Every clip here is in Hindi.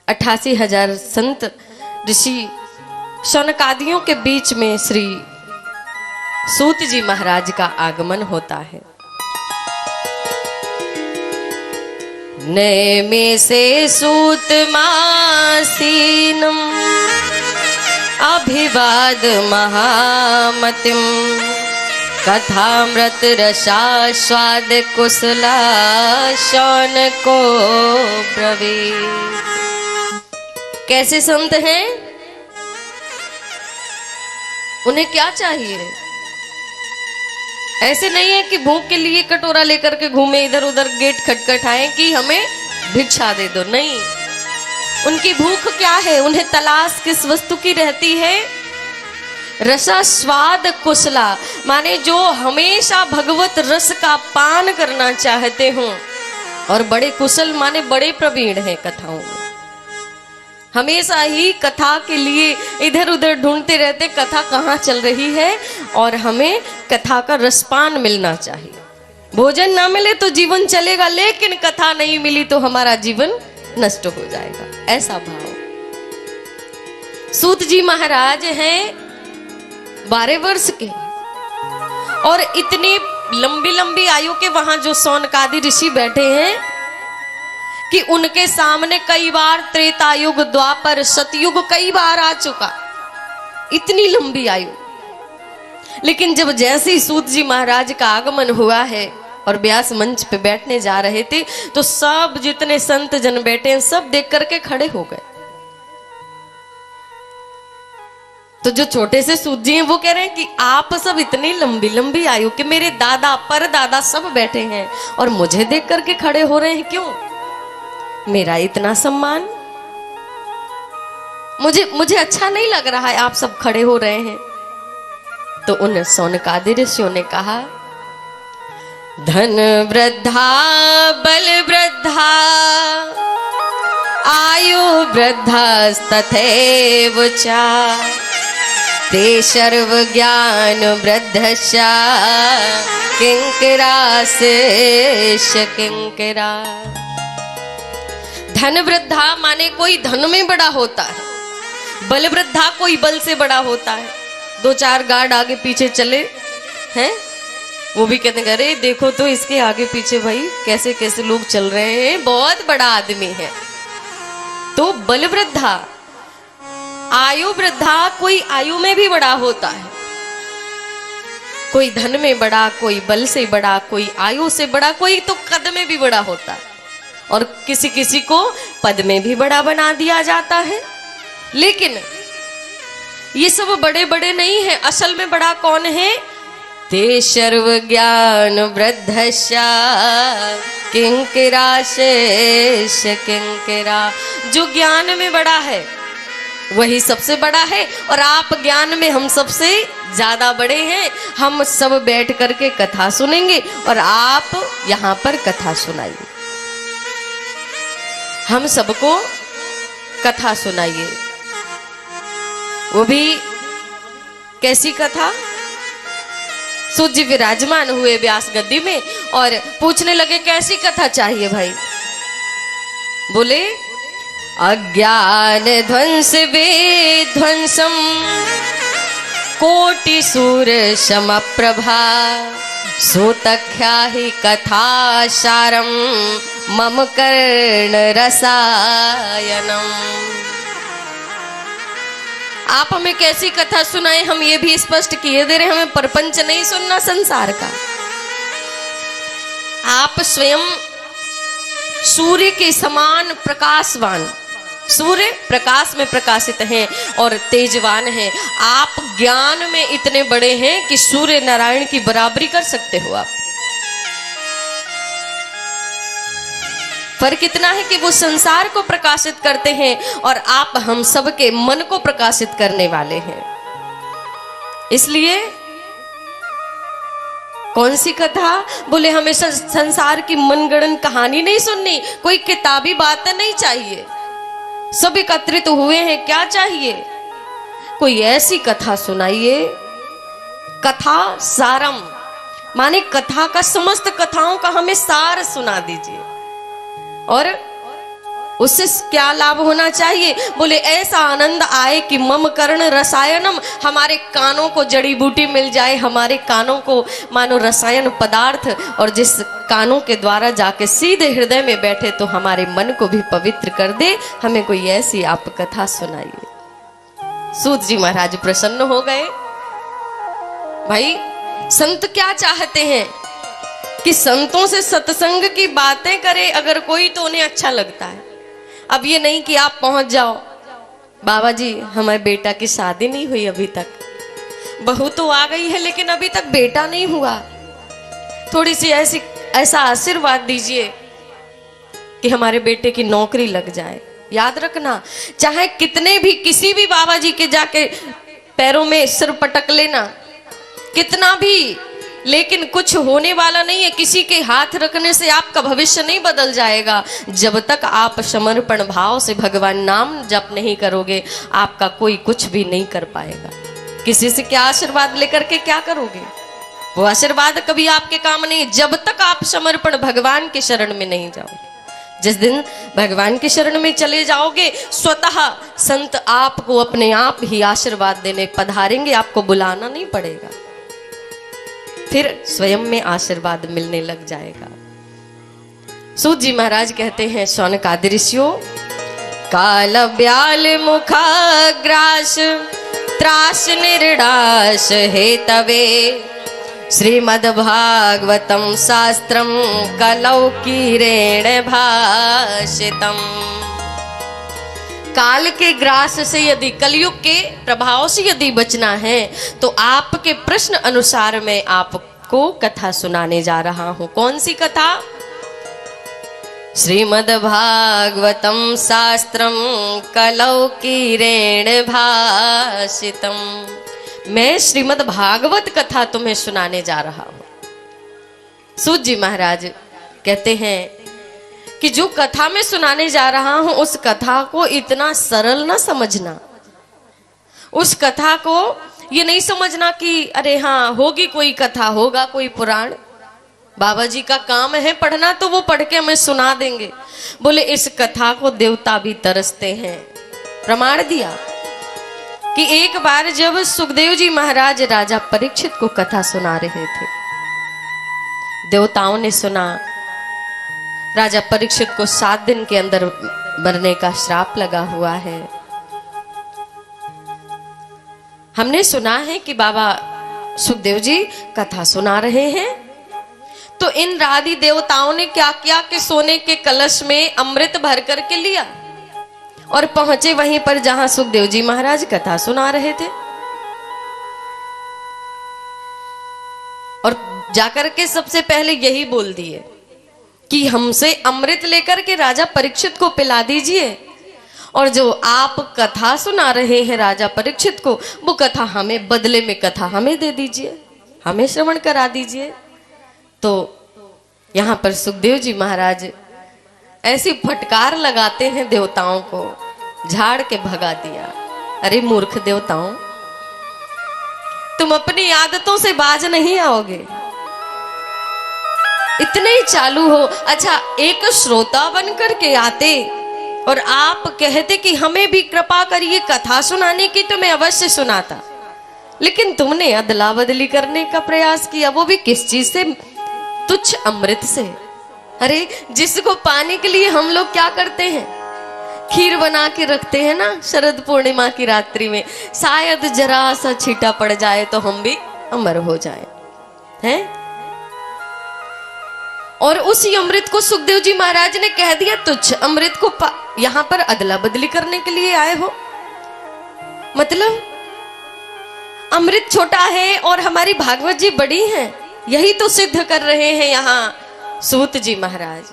88,000 संत ऋषि शौनकादियों के बीच में श्री सूत जी महाराज का आगमन होता है। नैमे से सूत मासीनम अभिवाद महामतिम कथामृत रसास्वाद कुशला शौनको ब्रवी। कैसे संत हैं, उन्हें क्या चाहिए? ऐसे नहीं है कि भूख के लिए कटोरा लेकर के घूमे इधर उधर गेट खटखटाएं कि हमें भिक्षा दे दो, नहीं। उनकी भूख क्या है, उन्हें तलाश किस वस्तु की रहती है? रसा स्वाद कुशला, माने जो हमेशा भगवत रस का पान करना चाहते हो। और बड़े कुशल माने बड़े प्रवीण हैं कथाओं में, हमेशा ही कथा के लिए इधर उधर ढूंढते रहते कथा कहाँ चल रही है, और हमें कथा का रसपान मिलना चाहिए। भोजन ना मिले तो जीवन चलेगा, लेकिन कथा नहीं मिली तो हमारा जीवन नष्ट हो जाएगा, ऐसा भाव। सूत जी महाराज हैं 12 वर्ष के, और इतनी लंबी लंबी आयु के वहां जो शौनकादि ऋषि बैठे हैं कि उनके सामने कई बार त्रेता युग, द्वापर, सतयुग कई बार आ चुका, इतनी लंबी आयु। लेकिन जब जैसे ही सूत जी महाराज का आगमन हुआ है और व्यास मंच पे बैठने जा रहे थे, तो सब जितने संत जन बैठे हैं सब देख करके खड़े हो गए। तो जो छोटे से सूत जी हैं वो कह रहे हैं कि आप सब इतनी लंबी लंबी आयु के, मेरे दादा परदादा सब बैठे हैं और मुझे देख करके खड़े हो रहे हैं, क्यों? मेरा इतना सम्मान, मुझे अच्छा नहीं लग रहा है, आप सब खड़े हो रहे हैं। तो उन शौनकादि ऋषियों ने कहा, धन वृद्धा बल वृद्धा आयु वृद्धा तथैव च ते सर्व ज्ञान वृद्धस्या किंकराशेष किंकरा। धन वृद्धा माने कोई धन में बड़ा होता है, बल वृद्धा कोई बल से बड़ा होता है। 2-4 गार्ड आगे पीछे चले हैं, वो भी कहते हैं अरे देखो तो इसके आगे पीछे भाई कैसे कैसे लोग चल रहे हैं, बहुत बड़ा आदमी है। तो बल वृद्धा, आयु वृद्धा कोई आयु में भी बड़ा होता है, कोई धन में बड़ा, कोई बल से बड़ा, कोई आयु से बड़ा, कोई तो कद में भी बड़ा होता है, और किसी किसी को पद में भी बड़ा बना दिया जाता है। लेकिन ये सब बड़े बड़े नहीं है, असल में बड़ा कौन है? ते सर्व ज्ञान वृद्धस्या किंकराशेष किंकरा। जो ज्ञान में बड़ा है वही सबसे बड़ा है, और आप ज्ञान में हम सबसे ज्यादा बड़े हैं। हम सब बैठ करके कथा सुनेंगे और आप यहाँ पर कथा सुनाइए, हम सबको कथा सुनाइए। वो भी कैसी कथा? सूत जी विराजमान हुए व्यास गद्दी में और पूछने लगे कैसी कथा चाहिए भाई? बोले अज्ञान ध्वंस विध्वंसम कोटि सूर सम प्रभा सोतख्या ही कथा सारम मम कर्ण रसायनम। आप हमें कैसी कथा सुनाए, हम ये भी स्पष्ट किए दे रहे, हमें प्रपंच नहीं सुनना संसार का। आप स्वयं सूर्य के समान प्रकाशवान, सूर्य प्रकाश में प्रकाशित हैं और तेजवान हैं। आप ज्ञान में इतने बड़े हैं कि सूर्य नारायण की बराबरी कर सकते हो आप। फर्क इतना है कि वो संसार को प्रकाशित करते हैं और आप हम सब के मन को प्रकाशित करने वाले हैं। इसलिए कौन सी कथा? बोले हमें संसार की मनगढ़ंत कहानी नहीं सुननी, कोई किताबी बातें नहीं चाहिए। सब एकत्रित हुए हैं, क्या चाहिए? कोई ऐसी कथा सुनाइए, कथा सारम माने कथा का समस्त कथाओं का हमें सार सुना दीजिए। और उससे क्या लाभ होना चाहिए? बोले ऐसा आनंद आए कि मम कर्ण रसायनम, हमारे कानों को जड़ी बूटी मिल जाए, हमारे कानों को मानो रसायन पदार्थ, और जिस कानों के द्वारा जाके सीधे हृदय में बैठे तो हमारे मन को भी पवित्र कर दे। हमें कोई ऐसी आप कथा सुनाइए। सूत जी महाराज प्रसन्न हो गए। भाई संत क्या चाहते हैं कि संतों से सत्संग की बातें करे अगर कोई तो उन्हें अच्छा लगता है। अब ये नहीं कि आप पहुंच जाओ, बाबा जी हमारे बेटा की शादी नहीं हुई अभी तक, बहू तो आ गई है लेकिन अभी तक बेटा नहीं हुआ, थोड़ी सी ऐसा आशीर्वाद दीजिए कि हमारे बेटे की नौकरी लग जाए। याद रखना, चाहे कितने भी किसी भी बाबा जी के जाके पैरों में सिर पटक लेना, कितना भी, लेकिन कुछ होने वाला नहीं है। किसी के हाथ रखने से आपका भविष्य नहीं बदल जाएगा। जब तक आप समर्पण भाव से भगवान नाम जप नहीं करोगे, आपका कोई कुछ भी नहीं कर पाएगा। किसी से क्या आशीर्वाद लेकर के क्या करोगे? वो आशीर्वाद कभी आपके काम नहीं, जब तक आप समर्पण भगवान के शरण में नहीं जाओगे। जिस दिन भगवान के शरण में चले जाओगे, स्वतः संत आपको अपने आप ही आशीर्वाद देने पधारेंगे, आपको बुलाना नहीं पड़ेगा, फिर स्वयं में आशीर्वाद मिलने लग जाएगा। सूत जी महाराज कहते हैं, शौनकादि ऋषियों, काल ब्याल मुखाग्रास त्रास निर्णाश हेतवे श्रीमद्भागवतम शास्त्रम कलौकीरेण भाषितम। काल के ग्रास से यदि, कलयुग के प्रभाव से यदि बचना है तो आपके प्रश्न अनुसार मैं आपको कथा सुनाने जा रहा हूं। कौन सी कथा? श्रीमद्भागवतम शास्त्रम कलौकीरेण भाषितम। मैं श्रीमद्भागवत कथा तुम्हें सुनाने जा रहा हूं। सूत जी महाराज कहते हैं कि जो कथा मैं सुनाने जा रहा हूं उस कथा को इतना सरल ना समझना। उस कथा को ये नहीं समझना कि अरे हाँ होगी कोई कथा, होगा कोई पुराण, बाबा जी का काम है पढ़ना तो वो पढ़ के हमें सुना देंगे। बोले इस कथा को देवता भी तरसते हैं। प्रमाण दिया कि एक बार जब सुखदेव जी महाराज राजा परीक्षित को कथा सुना रहे थे, देवताओं ने सुना राजा परीक्षित को 7 दिन के अंदर मरने का श्राप लगा हुआ है। हमने सुना है कि बाबा सुखदेव जी कथा सुना रहे हैं, तो इन राधि देवताओं ने क्या किया कि सोने के कलश में अमृत भर करके लिया और पहुंचे वहीं पर जहां सुखदेव जी महाराज कथा सुना रहे थे, और जाकर के सबसे पहले यही बोल दिए कि हमसे अमृत लेकर के राजा परीक्षित को पिला दीजिए, और जो आप कथा सुना रहे हैं राजा परीक्षित को, वो कथा हमें, बदले में कथा हमें दे दीजिए, हमें श्रवण करा दीजिए। तो यहाँ पर सुखदेव जी महाराज ऐसी फटकार लगाते हैं देवताओं को, झाड़ के भगा दिया। अरे मूर्ख देवताओं, तुम अपनी आदतों से बाज नहीं आओगे, इतने ही चालू हो। अच्छा, एक श्रोता बनकर के आते और आप कहते कि हमें भी कृपा करिए कथा सुनाने की, तो मैं अवश्य सुनाता, लेकिन तुमने अदला बदली करने का प्रयास किया, वो भी किस चीज से? तुच्छ अमृत से। अरे जिसको पाने के लिए हम लोग क्या करते हैं, खीर बना के रखते हैं ना शरद पूर्णिमा की रात्रि में, शायद जरा सा छींटा पड़ जाए तो हम भी अमर हो जाए हैं। और उसी अमृत को सुखदेव जी महाराज ने कह दिया तुच्छ अमृत को यहां पर अदला बदली करने के लिए आए हो। मतलब अमृत छोटा है और हमारी भागवत जी बड़ी है, यही तो सिद्ध कर रहे हैं यहाँ सूत जी महाराज।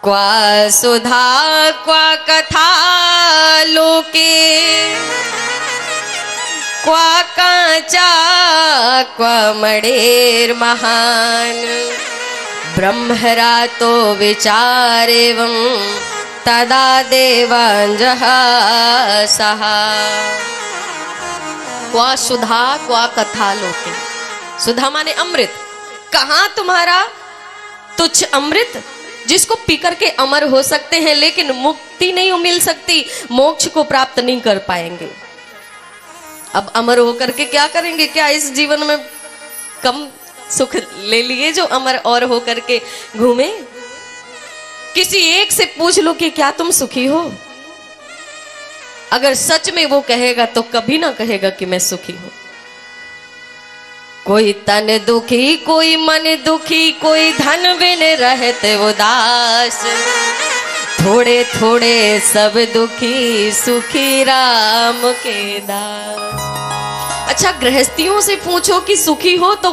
क्वा सुधा क्वा कथा लोके, क्वा कांचा क्वा मणेर महान, ब्रह्मरा तो विचारेवं तदा देवांजः सहा। क्वा सुधा क्वा कथा लोके, सुधा माने अमृत, कहाँ तुम्हारा तुच्छ अमृत जिसको पीकर के अमर हो सकते हैं, लेकिन मुक्ति नहीं मिल सकती, मोक्ष को प्राप्त नहीं कर पाएंगे। अब अमर होकर के क्या करेंगे? क्या इस जीवन में कम सुख ले लिए जो अमर और होकर के घूमे? किसी एक से पूछ लो कि क्या तुम सुखी हो? अगर सच में वो कहेगा तो कभी ना कहेगा कि मैं सुखी हूं। कोई तन दुखी, कोई मन दुखी, कोई धन बिन रहते उदास, थोड़े थोड़े सब दुखी, सुखी राम के दास। अच्छा, गृहस्थियों से पूछो कि सुखी हो तो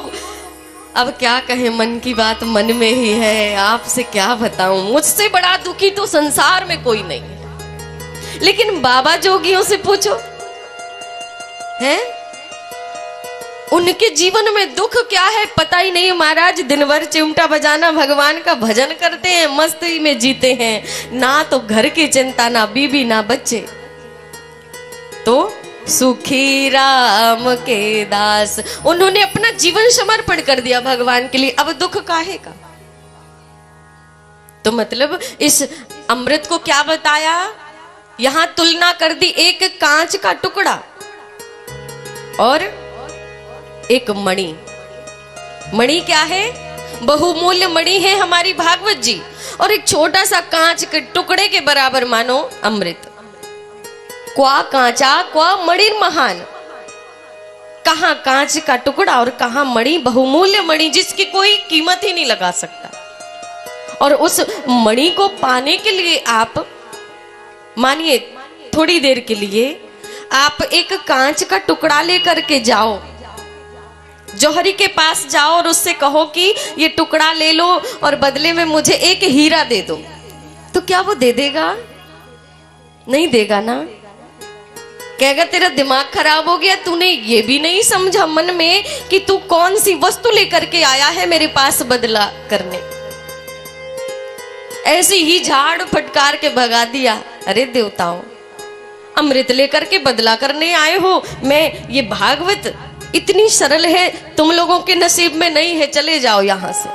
अब क्या कहें, मन की बात मन में ही है। आपसे क्या बताऊं, मुझसे बड़ा दुखी तो संसार में कोई नहीं है। लेकिन बाबा जोगियों से पूछो, हैं? उनके जीवन में दुख क्या है पता ही नहीं महाराज। दिन भर चिमटा बजाना, भगवान का भजन करते हैं, मस्ती में जीते हैं, ना तो घर की चिंता, ना बीबी, ना बच्चे। तो सुखी राम के दास, उन्होंने अपना जीवन समर्पण कर दिया भगवान के लिए। अब दुख काहे का? तो मतलब इस अमृत को क्या बताया? यहां तुलना कर दी एक कांच का टुकड़ा और एक मणि। मणि क्या है? बहुमूल्य मणि है हमारी भागवत जी, और एक छोटा सा कांच के टुकड़े के बराबर मानो अमृत। क्वा कांचा क्वा मणि महान। कहां कांच का टुकड़ा और कहां मणि, बहुमूल्य मणि जिसकी कोई कीमत ही नहीं लगा सकता। और उस मणि को पाने के लिए आप मानिए थोड़ी देर के लिए आप एक कांच का टुकड़ा लेकर के जाओ, जौहरी के पास जाओ और उससे कहो कि ये टुकड़ा ले लो और बदले में मुझे एक हीरा दे दो, तो क्या वो दे देगा? नहीं देगा ना। कहेगा तेरा दिमाग खराब हो गया, तूने ये भी नहीं समझा मन में कि तू कौन सी वस्तु लेकर के आया है मेरे पास बदला करने। ऐसी ही झाड़ फटकार के भगा दिया। अरे देवताओं, अमृत लेकर के बदला करने आए हो? मैं ये भागवत इतनी सरल है, तुम लोगों के नसीब में नहीं है, चले जाओ यहां से।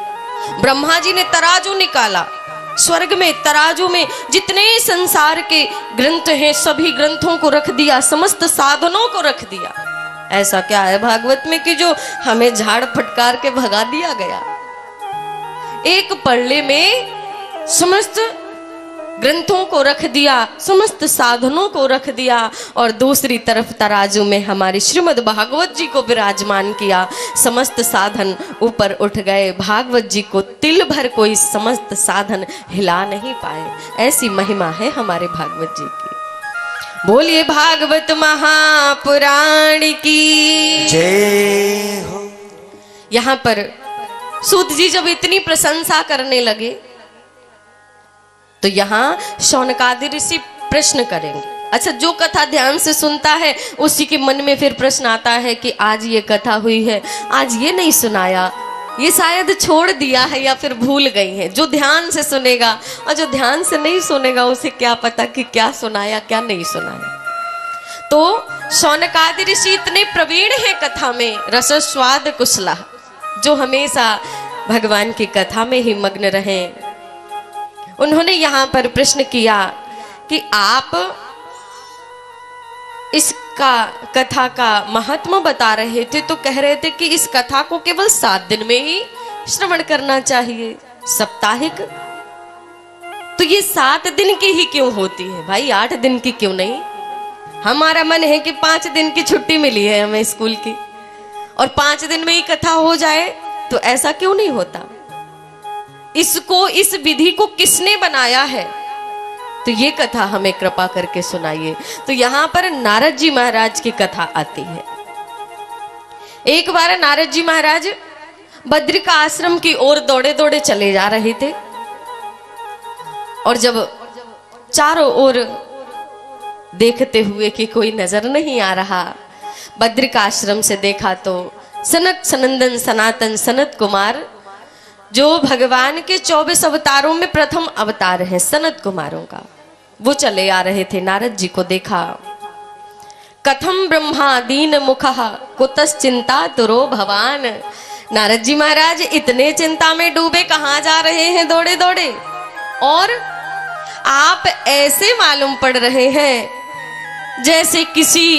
ब्रह्मा जी ने तराजू निकाला, स्वर्ग में तराजू में जितने संसार के ग्रंथ हैं सभी ग्रंथों को रख दिया, समस्त साधनों को रख दिया। ऐसा क्या है भागवत में कि जो हमें झाड़ फटकार के भगा दिया गया? एक पल्ले में समस्त ग्रंथों को रख दिया, समस्त साधनों को रख दिया, और दूसरी तरफ तराजू में हमारी श्रीमद् भागवत जी को विराजमान किया। समस्त साधन ऊपर उठ गए, भागवत जी को तिल भर कोई समस्त साधन हिला नहीं पाए। ऐसी महिमा है हमारे भागवत जी की। बोलिए भागवत महापुराण की जय हो। यहां पर सूत जी जब इतनी प्रशंसा करने लगे तो यहाँ शौनकादि ऋषि प्रश्न करेंगे। अच्छा, जो कथा ध्यान से सुनता है उसी के मन में फिर प्रश्न आता है कि आज ये कथा हुई है, आज ये नहीं सुनाया, ये शायद छोड़ दिया है या फिर भूल गई है। जो ध्यान से सुनेगा और जो ध्यान से नहीं सुनेगा उसे क्या पता कि क्या सुनाया क्या नहीं सुनाया। तो शौनकादि ऋषि इतने प्रवीण है कथा में, रसस्वाद कुशला, जो हमेशा भगवान की कथा में ही मग्न रहे। उन्होंने यहां पर प्रश्न किया कि आप इसका कथा का महत्व बता रहे थे तो कह रहे थे कि इस कथा को केवल 7 दिन में ही श्रवण करना चाहिए, साप्ताहिक। तो ये 7 दिन की ही क्यों होती है भाई, 8 दिन की क्यों नहीं? हमारा मन है कि 5 दिन की छुट्टी मिली है हमें स्कूल की और 5 दिन में ही कथा हो जाए, तो ऐसा क्यों नहीं होता? इसको, इस विधि को किसने बनाया है? तो ये कथा हमें कृपा करके सुनाइए। तो यहां पर नारद जी महाराज की कथा आती है। एक बार नारद जी महाराज बद्रिका आश्रम की ओर दौड़े दौड़े चले जा रहे थे, और जब चारों ओर देखते हुए कि कोई नजर नहीं आ रहा, बद्रिका आश्रम से देखा तो सनक सनंदन सनातन सनत कुमार, जो भगवान के 24 अवतारों में प्रथम अवतार है सनत कुमारों का, वो चले आ रहे थे। नारद जी को देखा। कथम ब्रह्मा दीन मुखः कुतस चिंता तुरो भवान। नारद जी महाराज इतने चिंता में डूबे कहाँ जा रहे हैं दौड़े दौड़े? और आप ऐसे मालूम पड़ रहे हैं जैसे किसी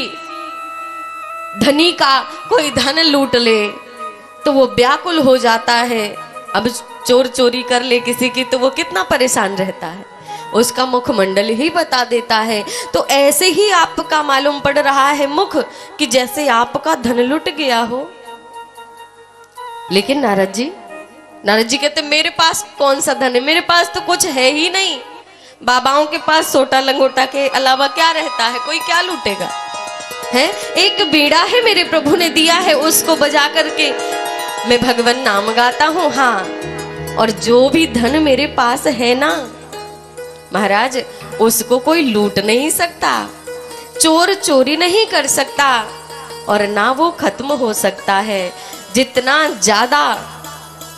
धनी का कोई धन लूट ले तो वो व्याकुल हो जाता है। अब चोर चोरी कर ले किसी की तो वो कितना परेशान रहता है, उसका मुखमंडल ही बता देता है। तो ऐसे ही आपका मालूम पड़ रहा है मुख कि जैसे आपका धन लुट गया हो। लेकिन नारद जी कहते मेरे पास कौन सा धन है, मेरे पास तो कुछ है ही नहीं। बाबाओं के पास सोटा लंगोटा के अलावा क्या रहता है, कोई क्या लूटेगा है। एक बीड़ा है मेरे प्रभु ने दिया है, उसको बजा करके मैं भगवान नाम गाता हूँ। हाँ, और जो भी धन मेरे पास है ना महाराज, उसको कोई लूट नहीं सकता, चोर चोरी नहीं कर सकता, और ना वो खत्म हो सकता है। जितना ज्यादा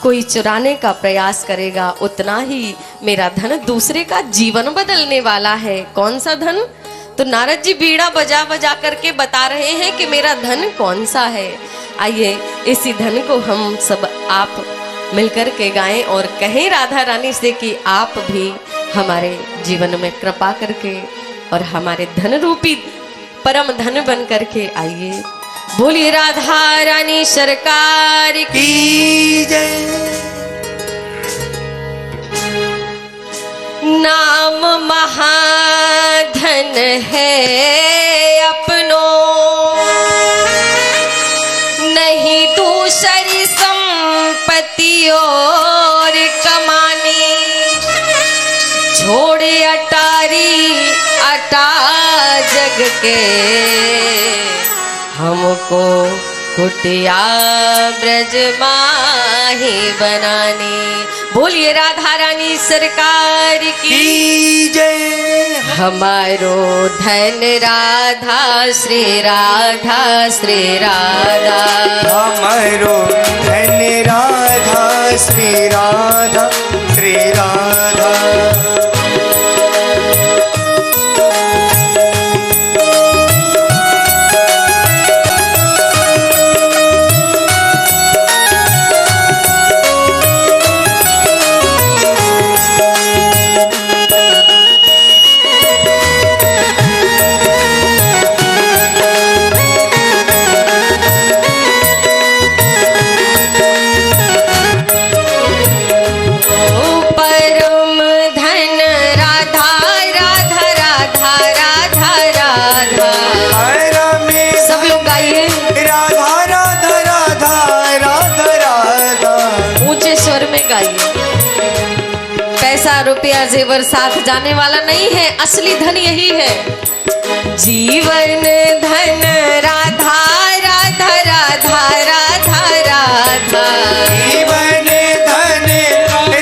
कोई चुराने का प्रयास करेगा उतना ही मेरा धन दूसरे का जीवन बदलने वाला है। कौन सा धन? तो नारद जी बीड़ा बजा बजा करके बता रहे हैं कि मेरा धन कौन सा है। आइए इसी धन को हम सब आप मिलकर के गाएं और कहें राधा रानी से कि आप भी हमारे जीवन में कृपा करके और हमारे धन रूपी परम धन बन करके आइए। बोलिए राधा रानी सरकार की जय। नाम महाधन है अपनों, नहीं दूसरी संपत्ति और कमानी। छोड़े अटारी अटा जग के, हमको कुटिया ब्रज माही बनानी। बोलिए राधा रानी सरकार की जय। हमारो धन राधा श्री राधा श्री राधा, हमारो धन राधा श्री राधा श्री राधा। पैसा रुपया जेवर साथ जाने वाला नहीं है, असली धन यही है। जीवन धन राधा राधा राधा राधा राधा, जीवन धन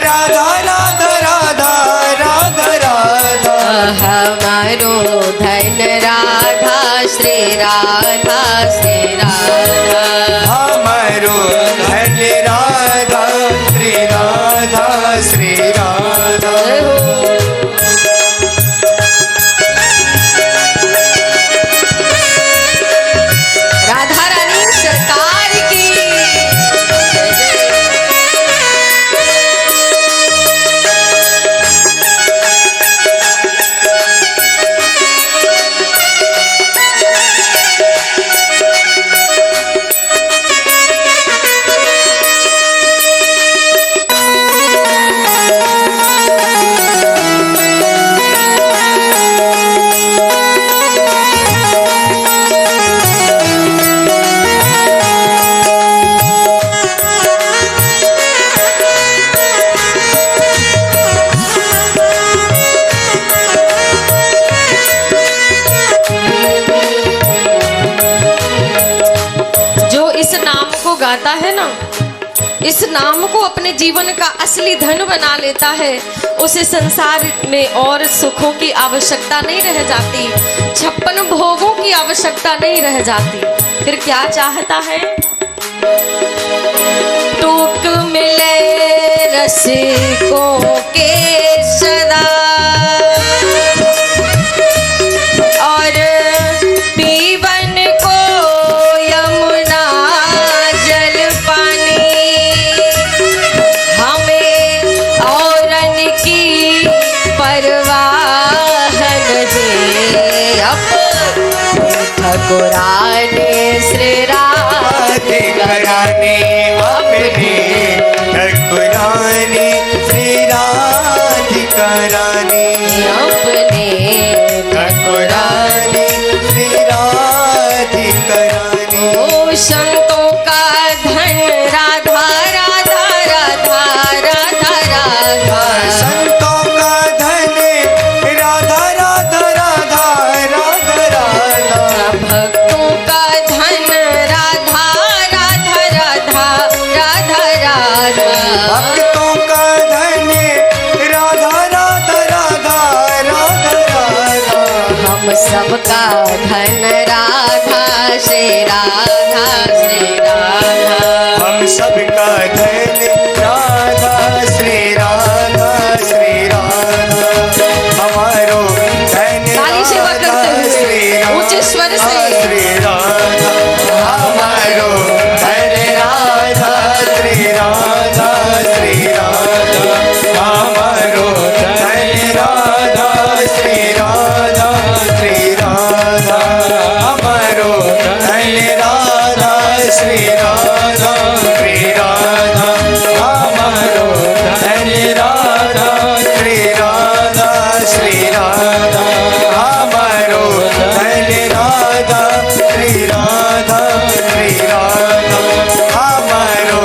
राधा राधा राधा राधा राधा। हमारो धन राधा श्री राधा श्री राधा, हमारो धन राधा श्री राधा श्री राधा। राधा रानी सरकार की गाता है ना, इस नाम को अपने जीवन का असली धन बना लेता है, उसे संसार में और सुखों की आवश्यकता नहीं रह जाती, 56 भोगों की आवश्यकता नहीं रह जाती। फिर क्या चाहता है? टूक मिले रसिकों के सदा, और पीवन को यमुना जल पानी, हमें औरन की ठाकुरानी श्री राधिकारानी अपने ठाकुरानी श्री राधिकारानी अपने ठाकुरानी श्री राधिकारानी। ओ संतों का धन राधा राधा राधा राधा राधा, संतों का धन राधा राधा राधा राधा राधा, भक्तों का धन राधा राधा राधा राधा राधा, भक्तों का धन राधा राधा राधा राधा राधा, हम सबका धन राधा श्री राधा श्री राधा, हम सबका धन राधा श्री राधा श्री राधा, हमारो धन ताली सेवा करते राधा हुए श्री ऊंचे स्वर से श्री राधा, हमारो धन राधा श्री राधा श्री राधा, हमारो धन राधा श्री राधा श्री राधा, हमारो धन राधा श्री राधा श्री राधा, हमारो धन राधा श्री राधा श्री राधा, हमारो धन राधा श्री राधा श्री राधा, हमारो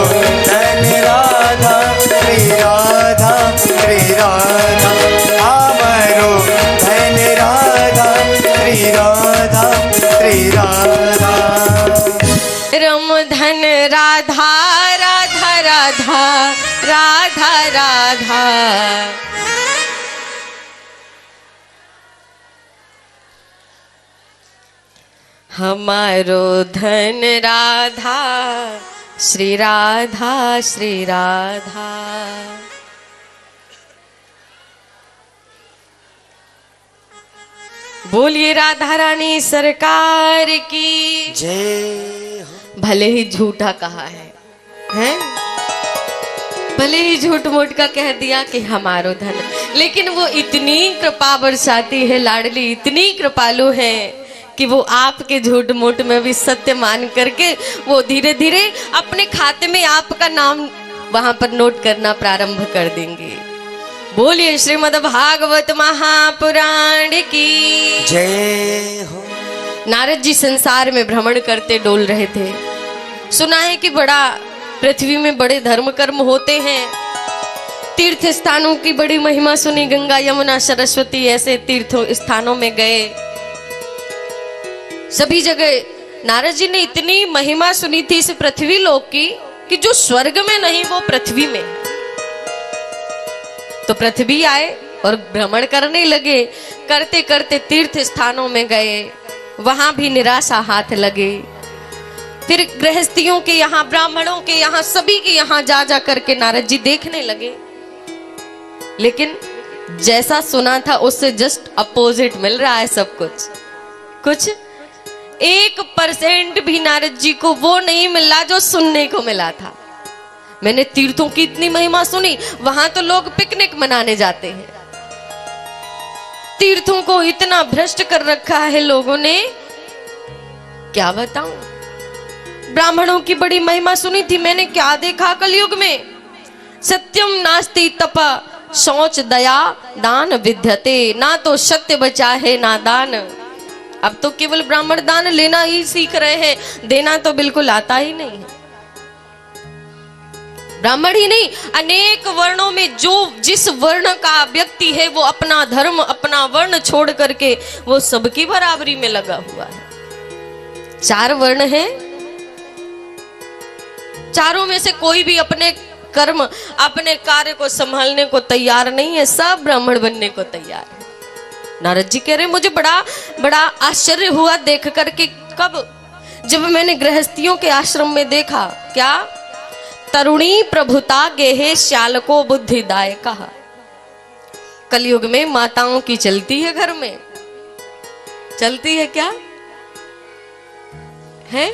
धन राधा श्री राधा श्री राधा, हमारो धन राधा श्री राधा श्री राधा। रम धन राधा राधा राधा राधा राधा, हमारो धन राधा श्री राधा श्री राधा। बोलिए राधा रानी सरकार की जय हो। भले ही झूठा कहा है, हैं? भले ही झूठ मूठ का कह दिया कि हमारो धन, लेकिन वो इतनी कृपा बरसाती है लाडली, इतनी कृपालु है कि वो आपके झूठ मूठ में भी सत्य मान करके वो धीरे धीरे अपने खाते में आपका नाम वहां पर नोट करना प्रारंभ कर देंगे। बोलिए श्रीमद् भागवत महापुराण की जय हो। नारद जी संसार में भ्रमण करते डोल रहे थे। सुना है कि बड़ा पृथ्वी में बड़े धर्म कर्म होते हैं, तीर्थ स्थानों की बड़ी महिमा सुनी, गंगा यमुना सरस्वती ऐसे तीर्थ स्थानों में गए, सभी जगह नारद जी ने इतनी महिमा सुनी थी इस पृथ्वी लोक की कि जो स्वर्ग में नहीं वो पृथ्वी में। तो पृथ्वी आए और भ्रमण करने लगे, करते करते तीर्थ स्थानों में गए, वहां भी निराशा हाथ लगे। फिर गृहस्थियों के यहाँ, ब्राह्मणों के यहाँ, सभी के यहाँ जा जा करके नारद जी देखने लगे, लेकिन जैसा सुना था उससे जस्ट अपोजिट मिल रहा है सब कुछ 1% भी नारद जी को वो नहीं मिला जो सुनने को मिला था। मैंने तीर्थों की इतनी महिमा सुनी, वहां तो लोग पिकनिक मनाने जाते हैं, तीर्थों को इतना भ्रष्ट कर रखा है लोगों ने, क्या बताऊं। ब्राह्मणों की बड़ी महिमा सुनी थी, मैंने क्या देखा कलयुग में, सत्यम नास्ति तप शौच दया दान विद्यते, ना तो सत्य बचा है ना दान। अब तो केवल ब्राह्मण दान लेना ही सीख रहे हैं, देना तो बिल्कुल आता ही नहीं है। ब्राह्मण ही नहीं, अनेक वर्णों में जो जिस वर्ण का व्यक्ति है वो अपना धर्म अपना वर्ण छोड़ करके वो सबकी बराबरी में लगा हुआ है। 4 वर्ण हैं, चारों में से कोई भी अपने कर्म अपने कार्य को संभालने को तैयार नहीं है, सब ब्राह्मण बनने को तैयार है। नारद जी कह रहे मुझे बड़ा आश्चर्य हुआ देख करके, कब, जब मैंने गृहस्थियों के आश्रम में देखा, क्या तरुणी प्रभुता गेहे श्याल को बुद्धिदाय कहा। कलयुग में माताओं की चलती है, घर में चलती है, क्या है।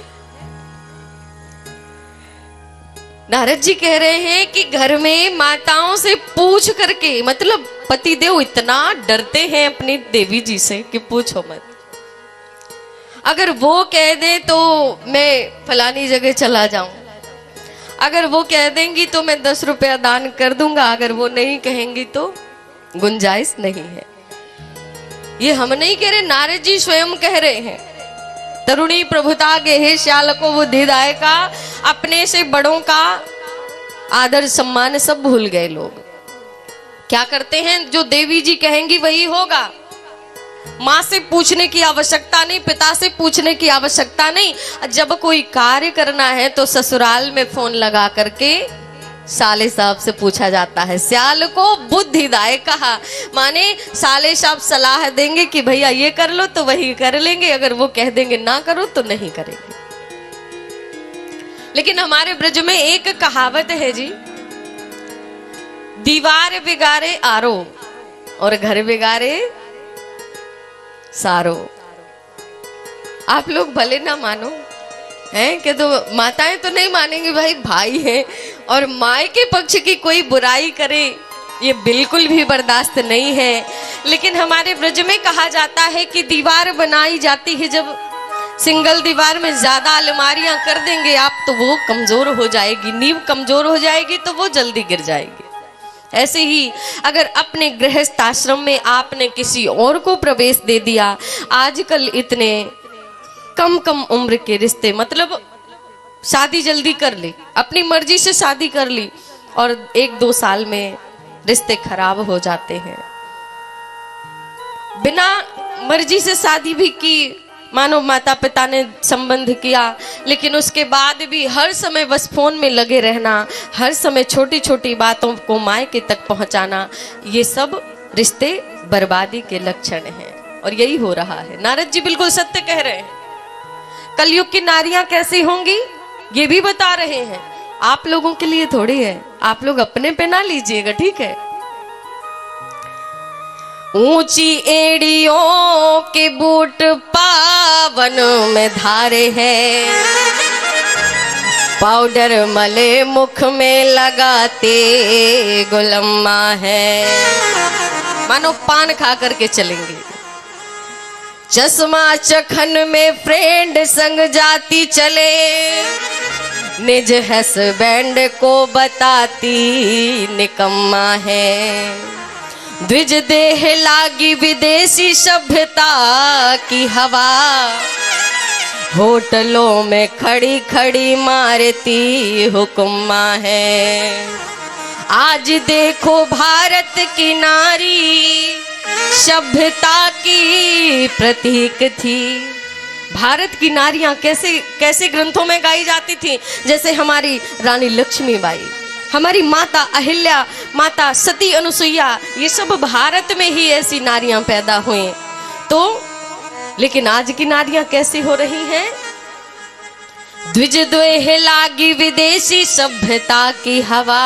नारद जी कह रहे हैं कि घर में माताओं से पूछ करके, मतलब पति देव इतना डरते हैं अपनी देवी जी से कि पूछो मत। अगर वो कह दे तो मैं फलानी जगह चला जाऊं, अगर वो कह देंगी तो मैं 10 रुपया दान कर दूंगा, अगर वो नहीं कहेंगी तो गुंजाइश नहीं है। ये हम नहीं कह रहे, नारद जी स्वयं कह रहे हैं। तरुणी प्रभुता गेहे श्याल को बुद्धिदायका, अपने से बड़ों का आदर सम्मान सब भूल गए लोग। क्या करते हैं, जो देवी जी कहेंगी वही होगा। माँ से पूछने की आवश्यकता नहीं, पिता से पूछने की आवश्यकता नहीं। जब कोई कार्य करना है तो ससुराल में फोन लगा करके साले साहब से पूछा जाता है। श्याल को बुद्धिदायक कहा, माने साले साहब सलाह देंगे कि भैया ये कर लो तो वही कर लेंगे, अगर वो कह देंगे ना करो तो नहीं करेंगे। लेकिन हमारे ब्रज में एक कहावत है जी, दीवार बिगाड़े आरो और घर बिगाड़े सारो। आप लोग भले ना मानो हैं कि तो माताएं तो नहीं मानेंगी, भाई भाई है और माँ के पक्ष की कोई बुराई करे ये बिल्कुल भी बर्दाश्त नहीं है। लेकिन हमारे ब्रज में कहा जाता है कि दीवार बनाई जाती है, जब सिंगल दीवार में ज्यादा अलमारियां कर देंगे आप तो वो कमजोर हो जाएगी, नींव कमजोर हो जाएगी तो वो जल्दी गिर जाएगी। ऐसे ही अगर अपने गृहस्थ आश्रम में आपने किसी और को प्रवेश दे दिया, आजकल इतने कम कम उम्र के रिश्ते, मतलब शादी जल्दी कर ली, अपनी मर्जी से शादी कर ली और 1-2 साल में रिश्ते खराब हो जाते हैं। बिना मर्जी से शादी भी की, मानो माता पिता ने संबंध किया, लेकिन उसके बाद भी हर समय बस फोन में लगे रहना, हर समय छोटी छोटी बातों को मायके तक पहुंचाना, ये सब रिश्ते बर्बादी के लक्षण हैं। और यही हो रहा है। नारद जी बिल्कुल सत्य कह रहे हैं। कलयुग की नारियां कैसी होंगी ये भी बता रहे हैं। आप लोगों के लिए थोड़ी है, आप लोग अपने पे ना लीजिएगा, ठीक है। ऊंची एड़ियों के बूट पावन में धारे हैं, पाउडर मले मुख में लगाते गुलम्मा है, मानो पान खा करके चलेंगे। चश्मा चखन में फ्रेंड संग जाती चले, निज हस्बैंड को बताती निकम्मा है। द्विज देह लागी विदेशी सभ्यता की हवा, होटलों में खड़ी खड़ी मारती हुक्मा है। आज देखो भारत की नारी सभ्यता की प्रतीक थी। भारत की नारियां कैसे कैसे ग्रंथों में गाई जाती थी, जैसे हमारी रानी लक्ष्मीबाई, हमारी माता अहिल्या, माता सती अनुसुईया, ये सब भारत में ही ऐसी नारियां पैदा हुई। तो लेकिन आज की नारियां कैसी हो रही हैं? द्विज द्वेह लागी विदेशी सभ्यता की हवा,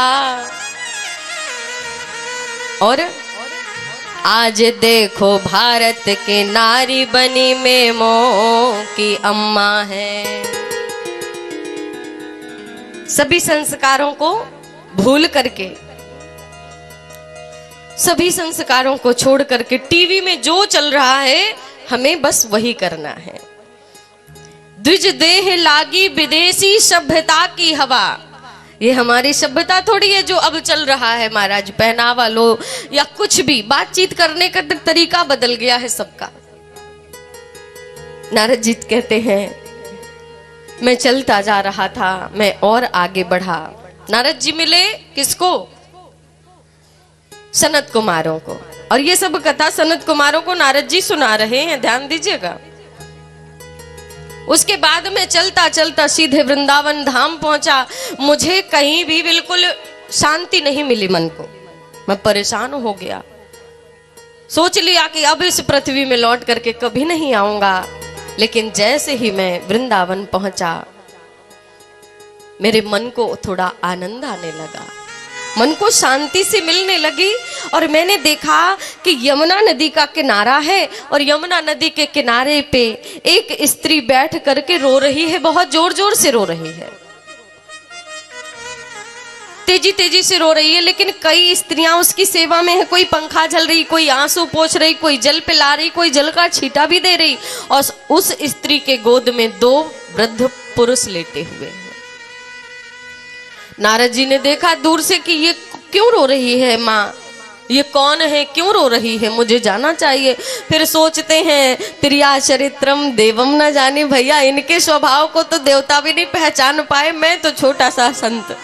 और आज देखो भारत के नारी बनी मेमो की अम्मा है। सभी संस्कारों को भूल करके, सभी संस्कारों को छोड़ करके टीवी में जो चल रहा है हमें बस वही करना है। द्विज देह लागी विदेशी सभ्यता की हवा, ये हमारी सभ्यता थोड़ी है जो अब चल रहा है महाराज। पहनावा लो या कुछ भी, बातचीत करने का तरीका बदल गया है सबका। नारद जी कहते हैं मैं चलता जा रहा था, मैं और आगे बढ़ा। नारद जी मिले किसको? सनत कुमारों को। और ये सब कथा सनत कुमारों को नारद जी सुना रहे हैं, ध्यान दीजिएगा। उसके बाद में चलता चलता सीधे वृंदावन धाम पहुंचा। मुझे कहीं भी बिल्कुल शांति नहीं मिली मन को, मैं परेशान हो गया। सोच लिया कि अब इस पृथ्वी में लौट करके कभी नहीं आऊंगा। लेकिन जैसे ही मैं वृंदावन पहुंचा, मेरे मन को थोड़ा आनंद आने लगा, मन को शांति से मिलने लगी। और मैंने देखा कि यमुना नदी का किनारा है और यमुना नदी के किनारे पे एक स्त्री बैठ करके रो रही है, बहुत जोर जोर से रो रही है। तेजी तेजी से रो रही है, लेकिन कई स्त्रियां उसकी सेवा में है। कोई पंखा झल रही, कोई आंसू पोंछ रही, कोई जल पिला रही, कोई जल का छींटा भी दे रही, और उस स्त्री के गोद में 2 वृद्ध पुरुष लेटे हुए हैं। नारद जी ने देखा दूर से कि ये क्यों रो रही है माँ, ये कौन है, क्यों रो रही है, मुझे जाना चाहिए। फिर सोचते हैं प्रिया चरित्रम देवम न जाने, भैया इनके स्वभाव को तो देवता भी नहीं पहचान पाए, मैं तो छोटा सा संत,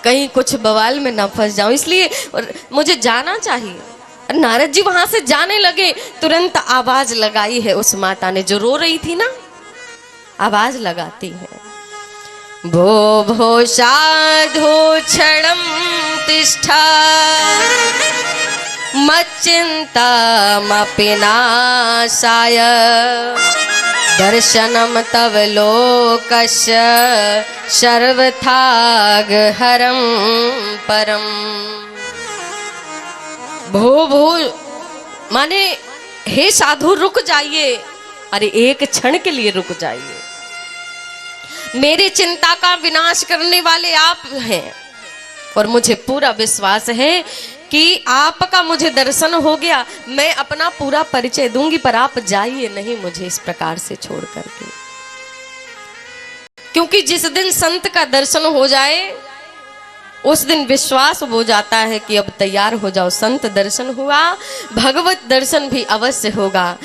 कहीं कुछ बवाल में ना फंस जाऊं, इसलिए मुझे जाना चाहिए। नारद जी वहां से जाने लगे, तुरंत आवाज लगाई है उस माता ने जो रो रही थी ना, आवाज लगाती है, भो भो साधु क्षणम तिष्ठा मच्चिंतामपि नाशाय दर्शनम तव लोकस्य सर्वथागहरम परम। भो भो माने हे साधु रुक जाइए, अरे एक क्षण के लिए रुक जाइए, मेरी चिंता का विनाश करने वाले आप हैं, और मुझे पूरा विश्वास है कि आपका मुझे दर्शन हो गया, मैं अपना पूरा परिचय दूंगी, पर आप जाइए नहीं मुझे इस प्रकार से छोड़ करके। क्योंकि जिस दिन संत का दर्शन हो जाए उस दिन विश्वास हो जाता है कि अब तैयार हो जाओ, संत दर्शन हुआ, भगवत दर्शन भी अवश्य होगा।